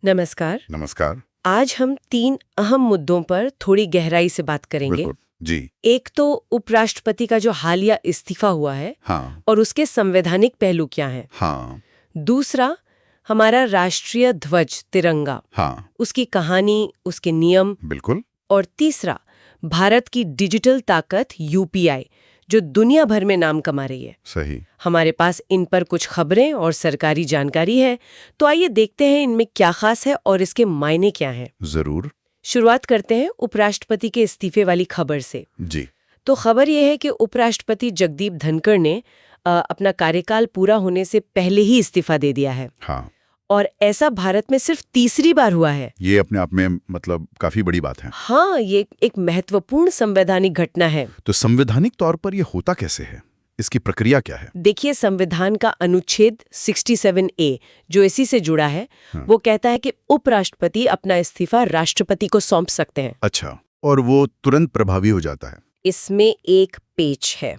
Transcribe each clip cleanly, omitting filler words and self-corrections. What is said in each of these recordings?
नमस्कार। नमस्कार। आज हम 3 अहम मुद्दों पर थोड़ी गहराई से बात करेंगे। बिल्कुल। जी। एक तो उपराष्ट्रपति का जो हालिया इस्तीफा हुआ है हाँ। और उसके संवैधानिक पहलू क्या हैं। हाँ। दूसरा, हमारा राष्ट्रीय ध्वज तिरंगा, हाँ। उसकी कहानी, उसके नियम। बिल्कुल। और तीसरा, भारत की डिजिटल ताकत यूपीआई, जो दुनिया भर में नाम कमा रही है। सही। हमारे पास इन पर कुछ खबरें और सरकारी जानकारी है, तो आइए देखते हैं इनमें क्या खास है और इसके मायने क्या हैं। जरूर। शुरुआत करते हैं उपराष्ट्रपति के इस्तीफे वाली खबर से। जी। तो खबर यह है कि उपराष्ट्रपति जगदीप धनखड़ ने अपना कार्यकाल पूरा होने से पहले ही इस्तीफा दे दिया है। हाँ, और ऐसा भारत में सिर्फ तीसरी बार हुआ है। ये अपने आप में मतलब काफी बड़ी बात है। हाँ, ये एक महत्वपूर्ण संवैधानिक घटना है। तो संवैधानिक तौर पर ये होता कैसे है? इसकी प्रक्रिया क्या है? देखिए, संविधान का अनुच्छेद 67A जो इसी से जुड़ा है, हाँ। वो कहता है कि उपराष्ट्रपति अपना इस्तीफा राष्ट्रपति को सौंप सकते हैं। अच्छा, और वो तुरंत प्रभावी हो जाता है? इसमें एक पेच है।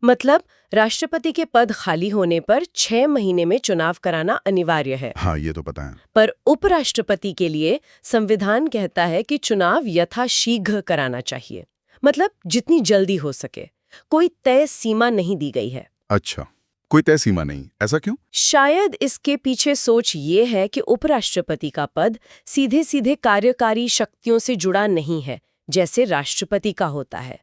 मतलब राष्ट्रपति के पद खाली होने पर 6 महीने में चुनाव कराना अनिवार्य है। हाँ, ये तो पता है। पर उपराष्ट्रपति के लिए संविधान कहता है कि चुनाव यथाशीघ्र कराना चाहिए, मतलब जितनी जल्दी हो सके। कोई तय सीमा नहीं दी गई है। अच्छा, कोई तय सीमा नहीं, ऐसा क्यों? शायद इसके पीछे सोच ये है कि उपराष्ट्रपति का पद सीधे सीधे कार्यकारी शक्तियों से जुड़ा नहीं है, जैसे राष्ट्रपति का होता है।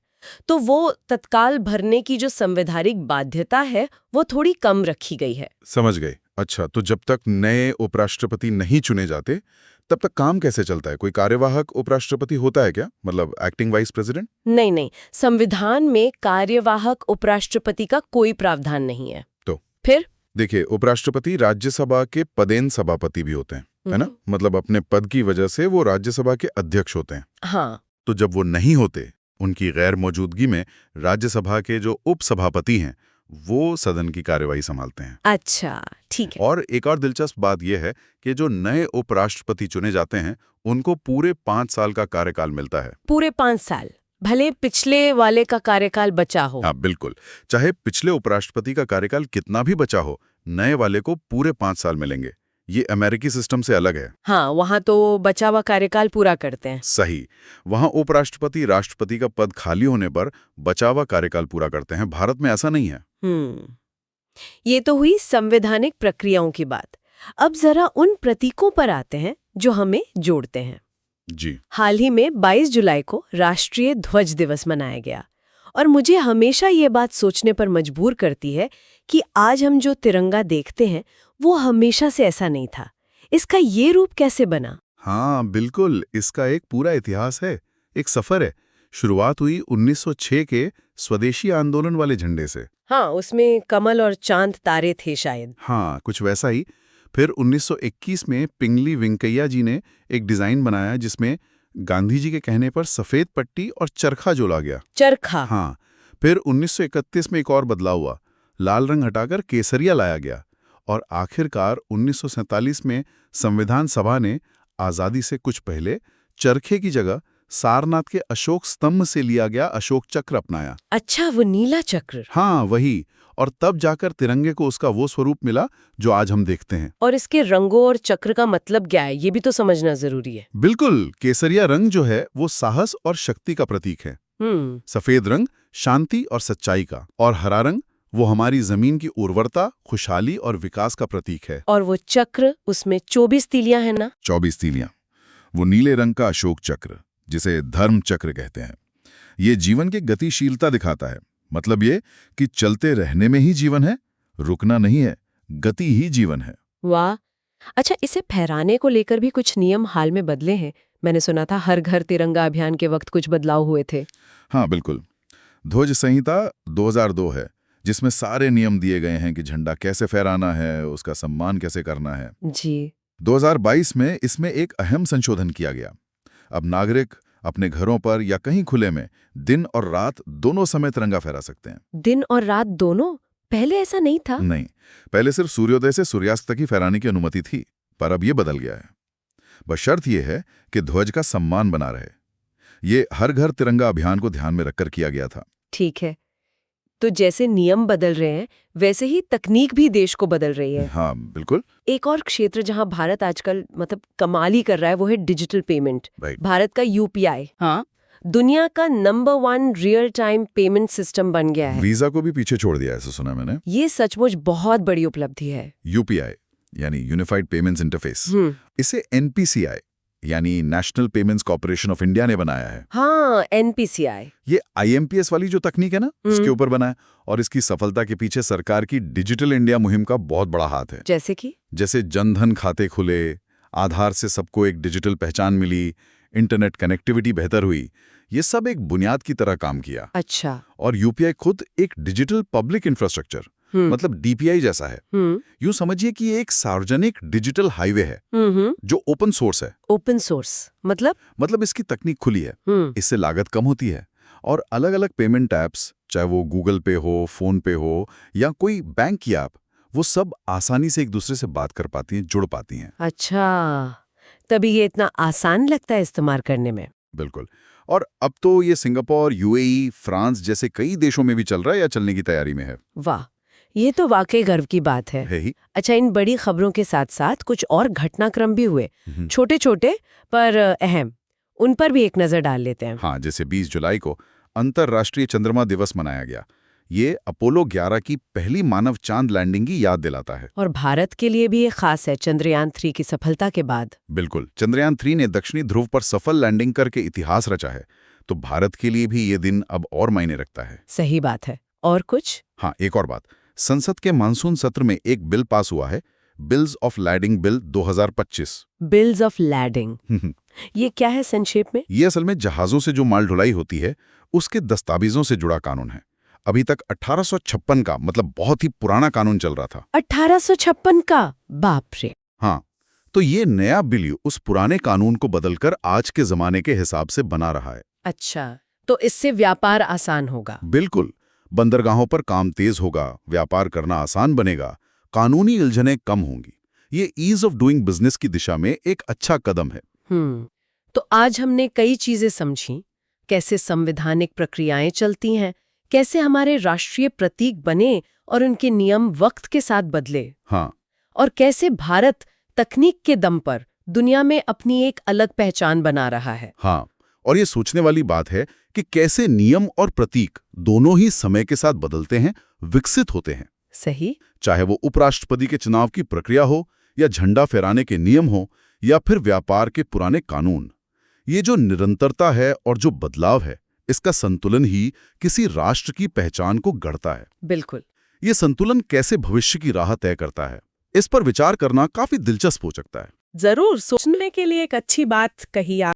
तो वो तत्काल भरने की जो संवैधानिक बाध्यता है, वो थोड़ी कम रखी गई है। समझ गए। अच्छा, तो जब तक नए उपराष्ट्रपति नहीं चुने जाते तब तक काम कैसे चलता है? कोई कार्यवाहक उपराष्ट्रपति होता है क्या, मतलब एक्टिंग वाइस प्रेसिडेंट? नहीं नहीं, संविधान में कार्यवाहक उपराष्ट्रपति का कोई प्रावधान नहीं है। तो फिर देखिए, उपराष्ट्रपति राज्यसभा के पदेन सभापति भी होते हैं, है ना? मतलब अपने पद की वजह से वो राज्यसभा के अध्यक्ष होते हैं। हाँ। तो जब वो नहीं होते, उनकी गैर मौजूदगी में राज्यसभा के जो उपसभापति हैं वो सदन की कार्यवाही संभालते हैं। अच्छा, ठीक है। और एक और दिलचस्प बात यह है कि जो नए उपराष्ट्रपति चुने जाते हैं उनको पूरे 5 साल का कार्यकाल मिलता है। पूरे 5 साल, भले पिछले वाले का कार्यकाल बचा हो। हाँ, बिल्कुल। चाहे पिछले उपराष्ट्रपति का कार्यकाल कितना भी बचा हो, नए वाले को पूरे 5 साल मिलेंगे। ये अमेरिकी सिस्टम से अलग है। हाँ, वहाँ तो बचा हुआ कार्यकाल पूरा करते हैं। सही। वहाँ उपराष्ट्रपति राष्ट्रपति का पद खाली होने पर बचा हुआ कार्यकाल पूरा करते हैं। भारत में ऐसा नहीं है। ये तो हुई संवैधानिक प्रक्रियाओं की बात। अब जरा उन प्रतीकों पर आते हैं जो हमें जोड़ते हैं। जी। हाल ही में 22 जुलाई को राष्ट्रीय ध्वज दिवस मनाया गया, और मुझे हमेशा ये बात सोचने पर मजबूर करती है कि आज हम जो तिरंगा देखते हैं वो हमेशा से ऐसा नहीं था। इसका ये रूप कैसे बना? हाँ, बिल्कुल। इसका एक पूरा इतिहास है, एक सफर है। शुरुआत हुई 1906 के स्वदेशी आंदोलन वाले झंडे से। हाँ, उसमें कमल और चांद तारे थे शायद। हाँ, कुछ वैसा ही। फिर 1921 में पिंगली वेंकैया जी ने एक डिजाइन बनाया जिसमें गांधी जी के कहने पर सफेद पट्टी और चरखा जोड़ा गया। चरखा? हाँ। फिर 1931 में एक और बदलाव हुआ, लाल रंग हटाकर केसरिया लाया गया। और आखिरकार 1947 में संविधान सभा ने आजादी से कुछ पहले चरखे की जगह सारनाथ के अशोक स्तंभ से लिया गया अशोक चक्र अपनाया। अच्छा, वो नीला चक्र। हाँ, वही। और तब जाकर तिरंगे को उसका वो स्वरूप मिला जो आज हम देखते हैं। और इसके रंगों और चक्र का मतलब क्या है, ये भी तो समझना जरूरी है। बिल्कुल। केसरिया रंग जो है वो साहस और शक्ति का प्रतीक है। सफेद रंग शांति और सच्चाई का, और हरा रंग वो हमारी जमीन की उर्वरता, खुशहाली और विकास का प्रतीक है। और वो चक्र, उसमें 24 तीलियां हैं ना? 24 तीलियां। वो नीले रंग का अशोक चक्र, जिसे धर्म चक्र कहते हैं, ये जीवन की गतिशीलता दिखाता है। मतलब ये कि चलते रहने में ही जीवन है, रुकना नहीं है, गति ही जीवन है। वाह। अच्छा, इसे फहराने को लेकर भी कुछ नियम हाल में बदले हैं। मैंने सुना था हर घर तिरंगा अभियान के वक्त कुछ बदलाव हुए थे। हाँ, बिल्कुल। ध्वज संहिता 2002 है, जिसमें सारे नियम दिए गए हैं कि झंडा कैसे फहराना है, उसका सम्मान कैसे करना है। जी। 2022 में इसमें एक अहम संशोधन किया गया। अब नागरिक अपने घरों पर या कहीं खुले में दिन और रात दोनों समय तिरंगा फहरा सकते हैं। दिन और रात दोनों? पहले ऐसा नहीं था। नहीं, पहले सिर्फ सूर्योदय से सूर्यास्त तक ही फहराने की अनुमति थी, पर अब ये बदल गया है। बस शर्त यह है कि ध्वज का सम्मान बना रहे। ये हर घर तिरंगा अभियान को ध्यान में रखकर किया गया था। ठीक है। तो जैसे नियम बदल रहे हैं वैसे ही तकनीक भी देश को बदल रही है। हाँ बिल्कुल। एक और क्षेत्र जहां भारत आजकल कमाल ही कर रहा है वो है डिजिटल पेमेंट। राइट। भारत का यूपीआई हाँ, दुनिया का number 1 real time payment system बन गया है। वीजा को भी पीछे छोड़ दिया, ऐसा सुना मैंने। ये सचमुच बहुत बड़ी उपलब्धि है। यूपीआई यानी यूनिफाइड पेमेंट्स इंटरफेस, हम्म, इसे एनपीसीआई यानी national payments corporation of India ने बनाया है। हाँ, एनपीसीआई। ये आईएमपीएस वाली जो तकनीक है ना, उसके ऊपर बना है और इसकी सफलता के पीछे सरकार की डिजिटल इंडिया मुहिम का बहुत बड़ा हाथ है। जैसे जनधन खाते खुले, आधार से सबको एक डिजिटल पहचान मिली, इंटरनेट कनेक्टिविटी बेहतर हुई, ये सब एक बुनियाद की तरह काम किया। अच्छा। और यूपीआई खुद एक डिजिटल पब्लिक इंफ्रास्ट्रक्चर मतलब डीपीआई जैसा है। यूं समझिए कि ये एक सार्वजनिक डिजिटल हाईवे है जो ओपन सोर्स है। ओपन सोर्स मतलब इसकी तकनीक खुली है, इससे लागत कम होती है और अलग-अलग पेमेंट ऐप्स, चाहे वो गूगल पे हो, फोन पे हो या कोई बैंक की ऐप, वो सब आसानी से एक दूसरे से बात कर पाती हैं, जुड़ पाती हैं। अच्छा, तभी ये इतना आसान लगता है इस्तेमाल करने में। बिल्कुल। और अब तो ये सिंगापुर, यूएई, फ्रांस जैसे कई देशों में भी चल रहा है या चलने की तैयारी में है। वाह, ये तो वाकई गर्व की बात है। ही। अच्छा, इन बड़ी खबरों के साथ साथ कुछ और घटनाक्रम भी हुए, छोटे छोटे पर अहम, उन पर भी एक नजर डाल लेते हैं। हाँ, जैसे 20 जुलाई को अंतर्राष्ट्रीय चंद्रमा दिवस मनाया गया। ये अपोलो 11 की पहली मानव चांद लैंडिंग की याद दिलाता है। और भारत के लिए भी ये खास है चंद्रयान 3 की सफलता के बाद। बिल्कुल, चंद्रयान 3 ने दक्षिणी ध्रुव पर सफल लैंडिंग करके इतिहास रचा है, तो भारत के लिए भी ये दिन अब और मायने रखता है। सही बात है। और कुछ? हाँ, एक और बात, संसद के मानसून सत्र में एक बिल पास हुआ है, bills of landing bill 2025। Bills of landing, ये क्या है संक्षेप में? ये असल में जहाजों से जो माल ढुलाई होती है उसके दस्तावेजों से जुड़ा कानून है। अभी तक 1856 का, मतलब बहुत ही पुराना कानून चल रहा था। 1856 का? बाप रे। हाँ, तो ये नया बिल उस पुराने कानून को बदलकर आज के जमाने के हिसाब से बना रहा है। अच्छा, तो इससे व्यापार आसान होगा? बिल्कुल, बंदरगाहों पर काम तेज होगा, व्यापार करना आसान बनेगा, कानूनी उलझनें कम होंगी। ये ईज ऑफ डूइंग बिजनेस की दिशा में एक अच्छा कदम है। तो आज हमने कई चीजें समझी, कैसे संवैधानिक प्रक्रियाएं चलती हैं, कैसे हमारे राष्ट्रीय प्रतीक बने और उनके नियम वक्त के साथ बदले। हाँ, और कैसे भारत तकनीक के दम पर दुनिया में अपनी एक अलग पहचान बना रहा है। हाँ, और ये सोचने वाली बात है कि कैसे नियम और प्रतीक दोनों ही समय के साथ बदलते हैं, विकसित होते हैं। सही। चाहे वो उपराष्ट्रपति के चुनाव की प्रक्रिया हो या झंडा फहराने के नियम हो या फिर व्यापार के पुराने कानून, ये जो निरंतरता है और जो बदलाव है, इसका संतुलन ही किसी राष्ट्र की पहचान को गढ़ता है। बिल्कुल। ये संतुलन कैसे भविष्य की राह तय करता है, इस पर विचार करना काफी दिलचस्प हो सकता है। जरूर, सोचने के लिए एक अच्छी बात कही आप।